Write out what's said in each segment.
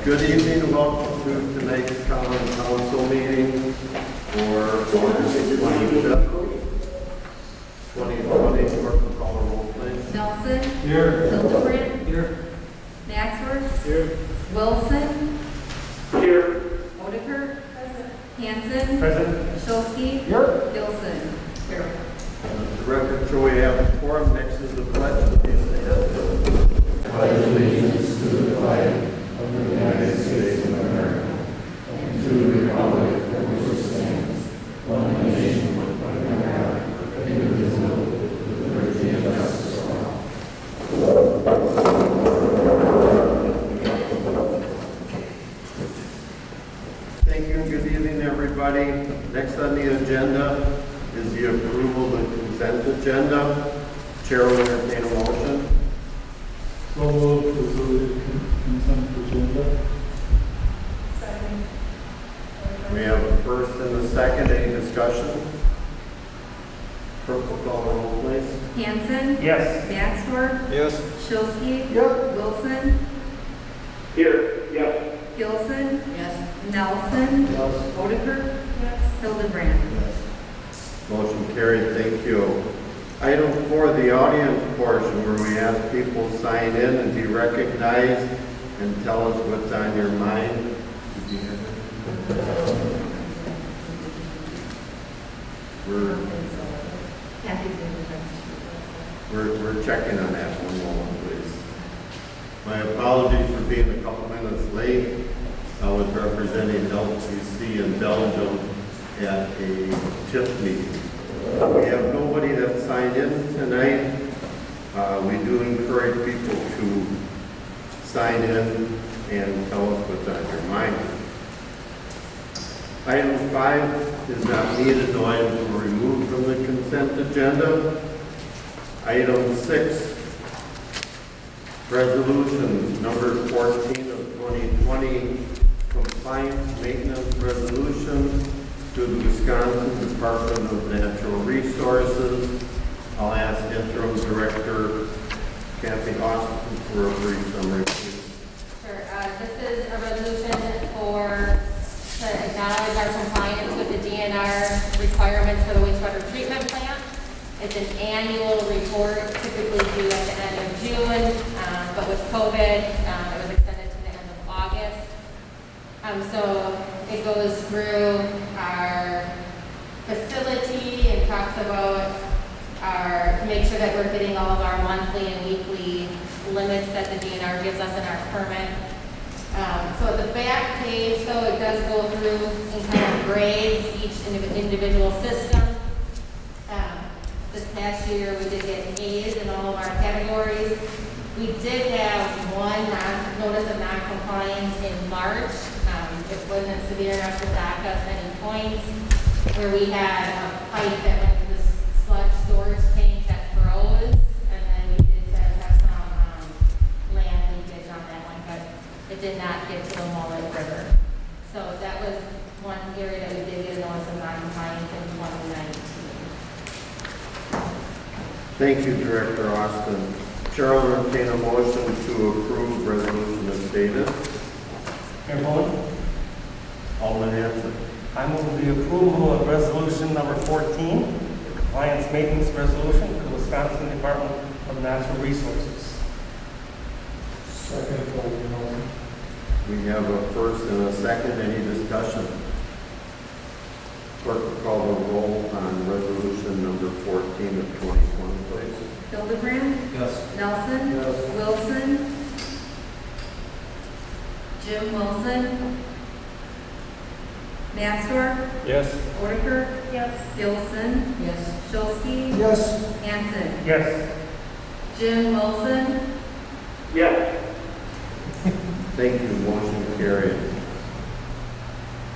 Good evening, welcome to tonight's common council meeting for August 25th, 2020. Clerk will call the roll, please. Nelson. Here. Hildebrand. Here. Maxworth. Here. Wilson. Here. Odeker. Hanson. Present. Shulsky. Here. Gilson. Here. The record show we have a quorum. Next is the pledge. Please stand. Pledge allegiance to the flag of the United States of America and to the republic for which it stands, one nation under God, indivisible, with liberty and justice for all. Thank you and good evening, everybody. Next on the agenda is the approval of the consent agenda. Chair will entertain a motion. So moved to approve the consent agenda. Second. We have a first and a second. Any discussion? Clerk will call the roll, please. Hanson. Yes. Maxworth. Yes. Shulsky. Yep. Wilson. Here. Yes. Gilson. Yes. Nelson. Yes. Odeker. Yes. Hildebrand. Motion carried. Thank you. Item 4, the audience portion, where we ask people to sign in and be recognized and tell us what's on your mind. Did you hear that? We're checking on that. One moment, please. My apologies for being a couple minutes late. I was representing LTC in Belgium at a TIF meeting. We have nobody that signed in tonight. We do encourage people to sign in and tell us what's on your mind. Item 5 is not needed. No items were removed from the consent agenda. Item 6, resolutions number 14 of 2020, compliance maintenance resolution to the Wisconsin Department of Natural Resources. I'll ask Interim Director Kathy Austin for a brief summary, please. Sure. This is a resolution to acknowledge our compliance with the DNR requirements for the wastewater treatment plant. It's an annual report, typically due at the end of June, but with COVID, it was extended to the end of August. So it goes through our facility and talks about to make sure that we're hitting all of our monthly and weekly limits that the DNR gives us in our permit. So at the back page, though, it does go through and kind of grades each individual system. This past year, we did get A's in all of our categories. We did have one notice of non-compliance in March. It wasn't severe enough to dock us any points, where we had a pipe that went to the sludge storage tank that froze, and then we did have some land leakage on that one, but it did not get to the Mullet River. So that was one area that we did get a notice of non-compliance in 2019. Thank you, Director Austin. Chair will entertain a motion to approve resolution as stated. Mayor Bowen, Alderman Hanson. I move the approval of resolution number 14, the compliance maintenance resolution for the Wisconsin Department of Natural Resources. Second. We have a first and a second. Any discussion? Clerk will call the roll on resolution number 14 of 2020, please. Hildebrand. Yes. Nelson. Yes. Wilson. Jim Wilson. Maxworth. Yes. Odeker. Yes. Gilson. Yes. Shulsky. Yes. Hanson. Yes. Jim Wilson. Yes. Thank you. Motion carried.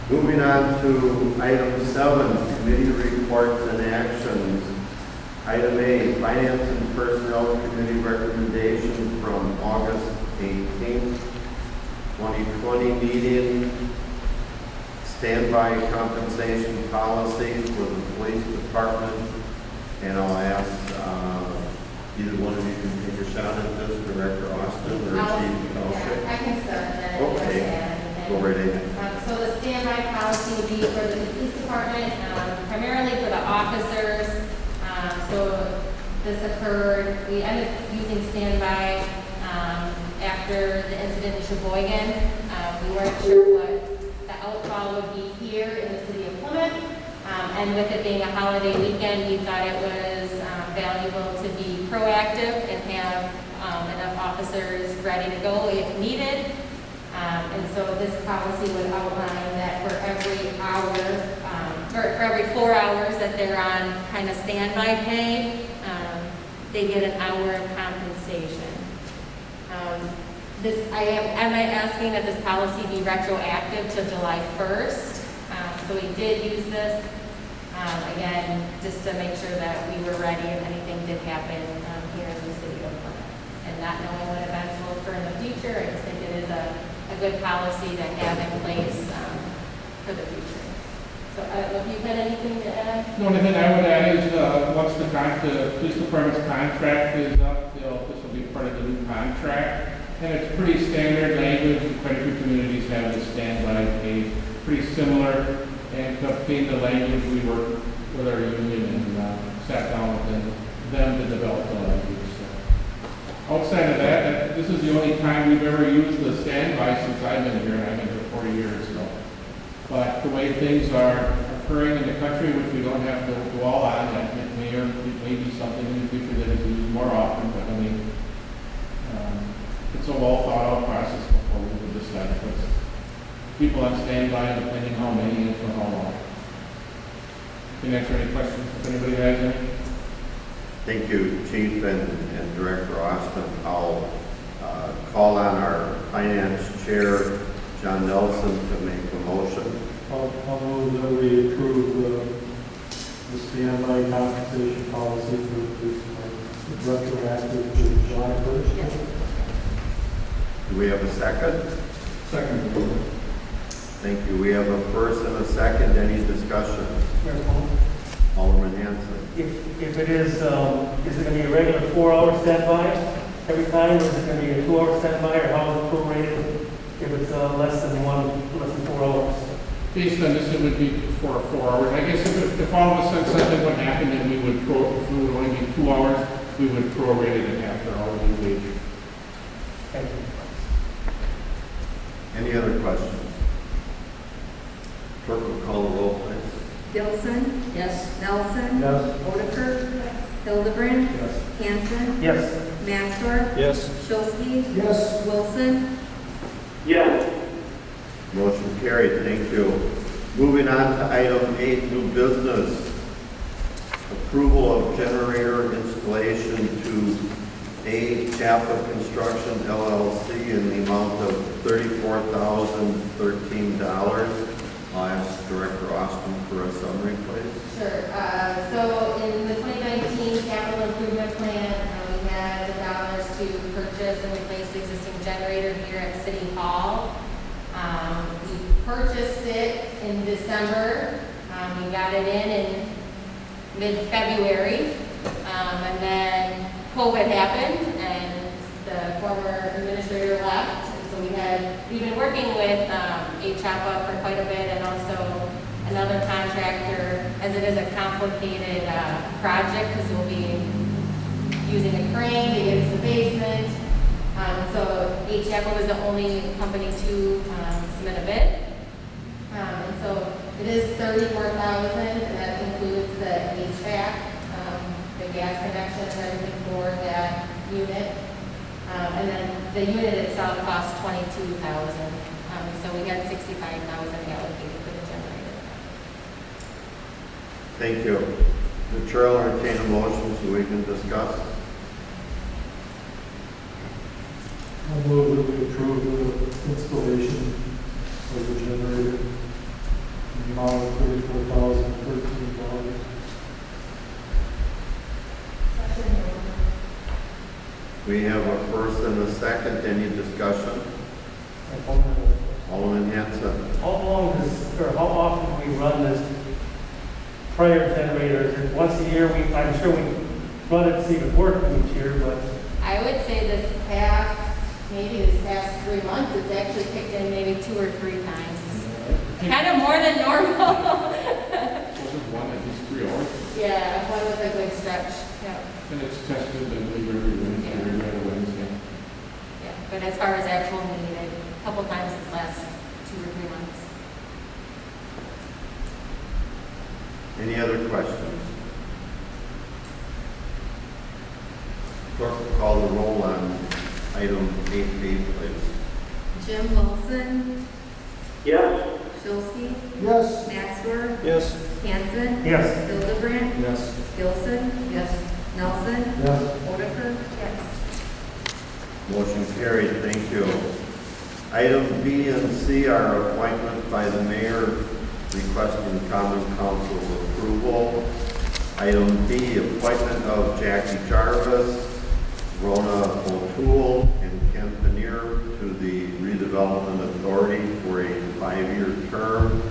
Moving on to item 7, committee reports and actions. Item A, Finance and Personnel Committee recommendation from August 18th, 2020 meeting. Standby compensation policy for the police department. And I'll ask either one of you can take a shot at this, Director Austin or Chief Elshie. I can start that. Okay. right ahead. So the standby policy would be for the police department, primarily for the officers. So this occurred, we ended up using standby after the incident in Sheboygan. We weren't sure what the outfall would be here in the city of Plymouth. And with it being a holiday weekend, we thought it was valuable to be proactive and have enough officers ready to go if needed. And so this policy would outline that for every hour, or for every 4 hours that they're on kind of standby pay, they get an hour of compensation. Am I asking that this policy be retroactive to July 1st? So we did use this, again, just to make sure that we were ready if anything did happen here in the city of Plymouth. And not knowing what events will occur in the future, I just think it is a good policy to have in place for the future. So I don't know if you've had anything to add? The only thing I would add is, once the police department's contract is up, this will be part of the new contract. And it's pretty standard language, quite a few communities have the standby pay, pretty similar. And to obtain the language, we worked with our union and sat down with them to develop the language. So, outside of that, this is the only time we've ever used the standby since I've been here, and I've been here 40 years. So. But the way things are occurring in the country, which we don't have to dwell on, that it may be something in the future that is used more often, but I mean, it's a well thought out process before we would decide if it's people on standby, depending how many and for how long. Can answer any questions if anybody has any. Thank you, Chief and Director Austin. I'll call on our Finance Chair, John Nelson, to make a motion. I'll move that we approve the standby compensation policy for retroactive to July 1st. Yes. Do we have a second? Second. Thank you. We have a first and a second. Any discussion? Alderman Hanson. If it is it going to be a regular 4-hour standby every time, or is it going to be a 2-hour standby, or how is it prorated if it's less than 4 hours? Based on this, it would be for 4 hours. I guess if all of a sudden something would happen, then if it would only be 2 hours, we would prorate it at half their hourly wage. Thank you. Any other questions? Clerk will call the roll, please. Gilson. Yes. Nelson. Yes. Oliker. Hildebrand. Yes. Hanson. Yes. Maxtor. Yes. Shulsky. Yes. Wilson. Yes. Motion carried. Thank you. Moving on to item 8, new business. Approval of generator installation to A. Chapel Construction LLC in the amount of $34,013. I'll ask Director Austin for a summary, please. Sure. So in the 2019 capital improvement plan, we had the dollars to purchase and replace the existing generator here at City Hall. We purchased it in December. We got it in mid-February. And then COVID happened and the former administrator left. So we've been working with HAPA for quite a bit, and also another contractor, as it is a complicated project because we'll be using a crane to get into the basement. So HAPA was the only company to submit a bid. And so it is $34,000, and that includes the HVAC, the gas connection and everything for that unit. And then the unit itself costs $22,000. So we had $65,000 allocated for the generator. Thank you. The chair will entertain a motion so we can discuss. I'll move that we approve the installation of the generator in the amount of $34,013. We have a first and a second. Any discussion? Alderman Hanson. How long does, or how often do we run this prior generator? Is it once a year? I'm sure we run it to see if it works each year, but I would say this past 3 months, it's actually kicked in maybe 2 or 3 times. Kind of more than normal. Wasn't one at least 3 hours? Yeah, one was a good stretch, yeah. And it's tested, I believe, every Wednesday, every other Wednesday. Yeah, but as far as actual need, a couple times this last 2 or 3 months. Any other questions? Clerk will call the roll on item 8B, please. Jim Wilson, Yes. Shilsky, Yes. Maxwell, Yes. Hanson, Yes. Hildebrand, Yes. Gilson, Nelson, Yes. Oliver, Yes. Motion carried, thank you. Item B and C are appointments by the mayor requesting common council approval. Item B, appointment of Jackie Jarvis, Rona O'Toole, and Ken Panier to the redevelopment authority for a 5-year term.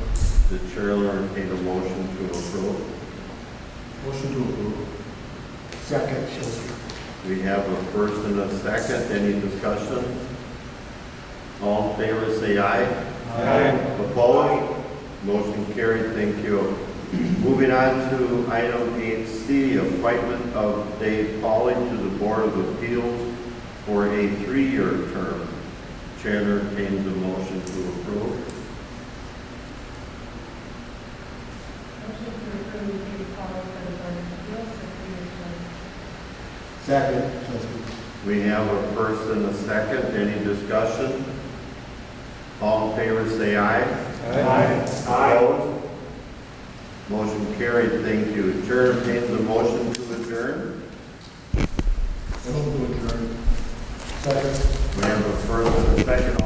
The chair will entertain a motion to approve. Motion to approve. Second, Chilsky. We have a first and a second. Any discussion? All in favor, say aye. Aye. Opposed? Motion carried. Thank you. Moving on to item 8C, appointment of Dave Pauly to the Board of Appeals for a 3-year term. Chair entertains a motion to approve. Motion to approve David Paul for the Board of Appeals for 3 years. Second, Chilsky. We have a first and a second. Any discussion? All in favor, say aye. Opposed? Motion carried. Thank you. Chair entertains a motion to adjourn. Motion to adjourn. Second. We have a first and a second.